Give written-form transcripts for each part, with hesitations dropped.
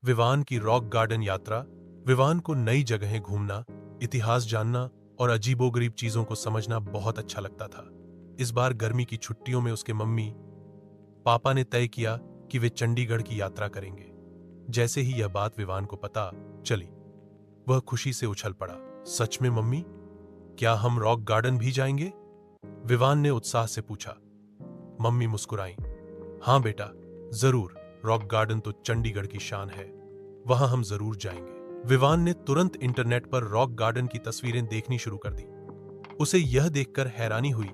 विवान की rock garden यात्रा। विवान को नई जगहें घूमना, इतिहास जानना और अजीबोगरीब चीजों को समझना बहुत अच्छा लगता था। इस बार गर्मी की छुट्टियों में उसके मम्मी पापा ने तय किया कि वे चंडीगढ़ की यात्रा करेंगे। जैसे ही यह बात विवान को पता चली, वह खुशी से उछल पड़ा। सच में मम्मी, क्या हम रॉक गार्डन भी जाएंगे? विवान ने उत्साह से पूछा। मम्मी मुस्कुराई। हाँ बेटा, जरूर। रॉक गार्डन तो चंडीगढ़ की शान है, वहां हम जरूर जाएंगे। विवान ने तुरंत इंटरनेट पर रॉक गार्डन की तस्वीरें देखनी शुरू कर दी। उसे यह देखकर हैरानी हुई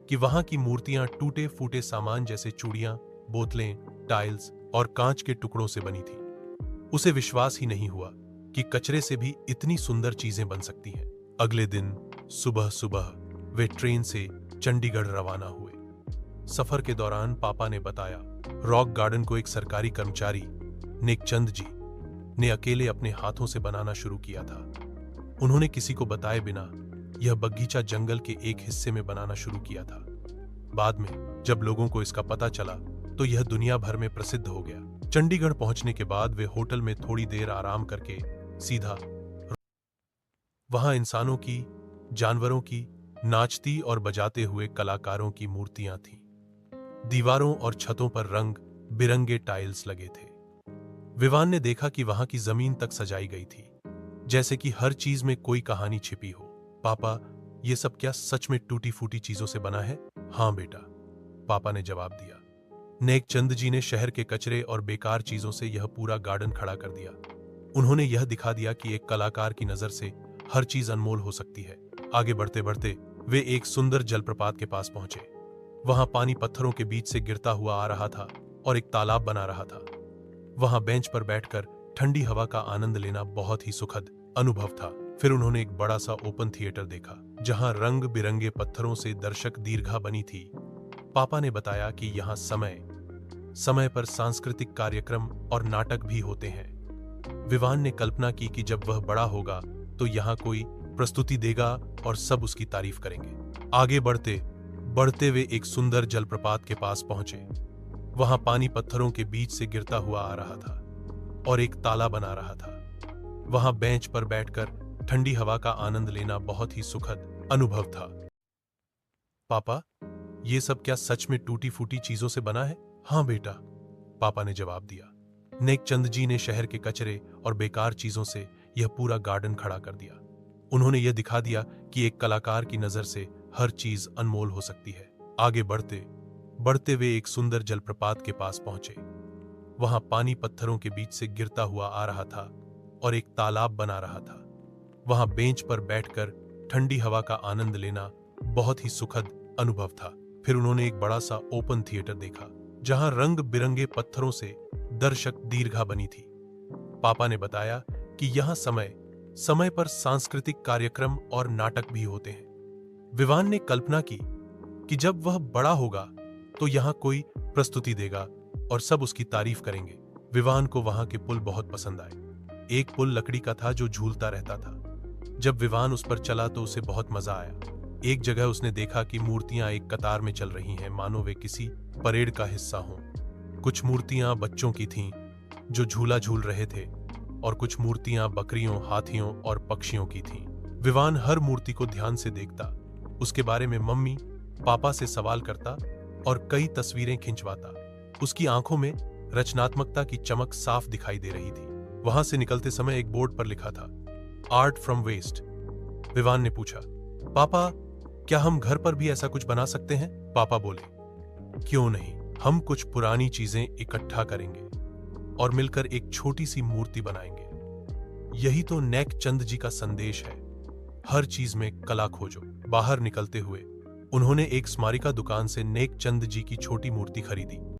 कि वहां की मूर्तियां टूटे फूटे सामान जैसे चूड़ियां, बोतलें, टाइल्स और कांच के टुकड़ों से बनी थी। उसे विश्वास ही नहीं हुआ कि कचरे से भी इतनी सुंदर चीजें बन सकती हैं। अगले दिन सुबह सुबह वे ट्रेन से चंडीगढ़ रवाना हुए। सफर के दौरान पापा ने बताया, रॉक गार्डन को एक सरकारी कर्मचारी नेकचंद जी ने अकेले अपने हाथों से बनाना शुरू किया था। उन्होंने किसी को बताए बिना यह बगीचा जंगल के एक हिस्से में बनाना शुरू किया था। बाद में जब लोगों को इसका पता चला तो यह दुनिया भर में प्रसिद्ध हो गया। चंडीगढ़ पहुंचने के बाद वे होटल में थोड़ी देर आराम करके सीधा वहां इंसानों की, जानवरों की, नाचती और बजाते हुए कलाकारों की मूर्तियां थीं। दीवारों और छतों पर रंग बिरंगे टाइल्स लगे थे। विवान ने देखा कि वहां की जमीन तक सजाई गई थी, जैसे कि हर चीज में कोई कहानी छिपी हो। पापा, ये सब क्या सच में टूटी फूटी चीजों से बना है? हाँ बेटा, पापा ने जवाब दिया। नेकचंद जी ने शहर के कचरे और बेकार चीजों से यह पूरा गार्डन खड़ा कर दिया। उन्होंने यह दिखा दिया कि एक कलाकार की नजर से हर चीज अनमोल हो सकती है। आगे बढ़ते बढ़ते वे एक सुंदर जलप्रपात के पास पहुंचे। वहां पानी पत्थरों के बीच से गिरता हुआ आ रहा था और एक तालाब बना रहा था। वहां बेंच पर बैठकर ठंडी हवा का आनंद लेना बहुत ही सुखद अनुभव था। फिर उन्होंने एक बड़ा सा ओपन थिएटर देखा, जहां रंग बिरंगे पत्थरों से दर्शक दीर्घा बनी थी। पापा ने बताया कि यहाँ समय समय पर सांस्कृतिक कार्यक्रम और नाटक भी होते हैं। विवान ने कल्पना की कि जब वह बड़ा होगा तो यहाँ कोई प्रस्तुति देगा और सब उसकी तारीफ करेंगे। आगे बढ़ते बढ़ते वे एक सुंदर जलप्रपात के पास पहुंचे। वहां पानी पत्थरों के बीच से गिरता हुआ आ रहा था और एक ताला बना रहा था। वहां बेंच पर बैठकर ठंडी हवा का आनंद लेना बहुत ही सुखद अनुभव था। पापा, ये सब क्या सच में टूटी फूटी चीजों से बना है? हाँ बेटा, पापा ने जवाब दिया। नेकचंद जी ने शहर के कचरे और बेकार चीजों से यह पूरा गार्डन खड़ा कर दिया। उन्होंने यह दिखा दिया कि एक कलाकार की नजर से हर चीज अनमोल हो सकती है। आगे बढ़ते बढ़ते वे एक सुंदर जलप्रपात के पास पहुंचे। वहां पानी पत्थरों के बीच से गिरता हुआ आ रहा था और एक तालाब बना रहा था। वहां बेंच पर बैठकर ठंडी हवा का आनंद लेना बहुत ही सुखद अनुभव था। फिर उन्होंने एक बड़ा सा ओपन थिएटर देखा, जहां रंग बिरंगे पत्थरों से दर्शक दीर्घा बनी थी। पापा ने बताया कि यहाँ समय समय पर सांस्कृतिक कार्यक्रम और नाटक भी होते हैं। विवान ने कल्पना की कि जब वह बड़ा होगा तो यहाँ कोई प्रस्तुति देगा और सब उसकी तारीफ करेंगे। विवान को वहां के पुल बहुत पसंद आए। एक पुल लकड़ी का था जो झूलता रहता था। जब विवान उस पर चला तो उसे बहुत मजा आया। एक जगह उसने देखा कि मूर्तियां एक कतार में चल रही हैं, मानो वे किसी परेड का हिस्सा हों। कुछ मूर्तियां बच्चों की थीं जो झूला झूल रहे थे और कुछ मूर्तियां बकरियों, हाथियों और पक्षियों की थीं। विवान हर मूर्ति को ध्यान से देखता, उसके बारे में मम्मी पापा से सवाल करता और कई तस्वीरें खिंचवाता। उसकी आंखों में रचनात्मकता की चमक साफ दिखाई दे रही थी। वहां से निकलते समय एक बोर्ड पर लिखा था, आर्ट फ्रॉम वेस्ट। विवान ने पूछा, पापा, क्या हम घर पर भी ऐसा कुछ बना सकते हैं? पापा बोले, क्यों नहीं, हम कुछ पुरानी चीजें इकट्ठा करेंगे और मिलकर एक छोटी सी मूर्ति बनाएंगे। यही तो नेकचंद जी का संदेश है, हर चीज में कला खोजो। बाहर निकलते हुए उन्होंने एक स्मारिका दुकान से नेकचंद जी की छोटी मूर्ति खरीदी।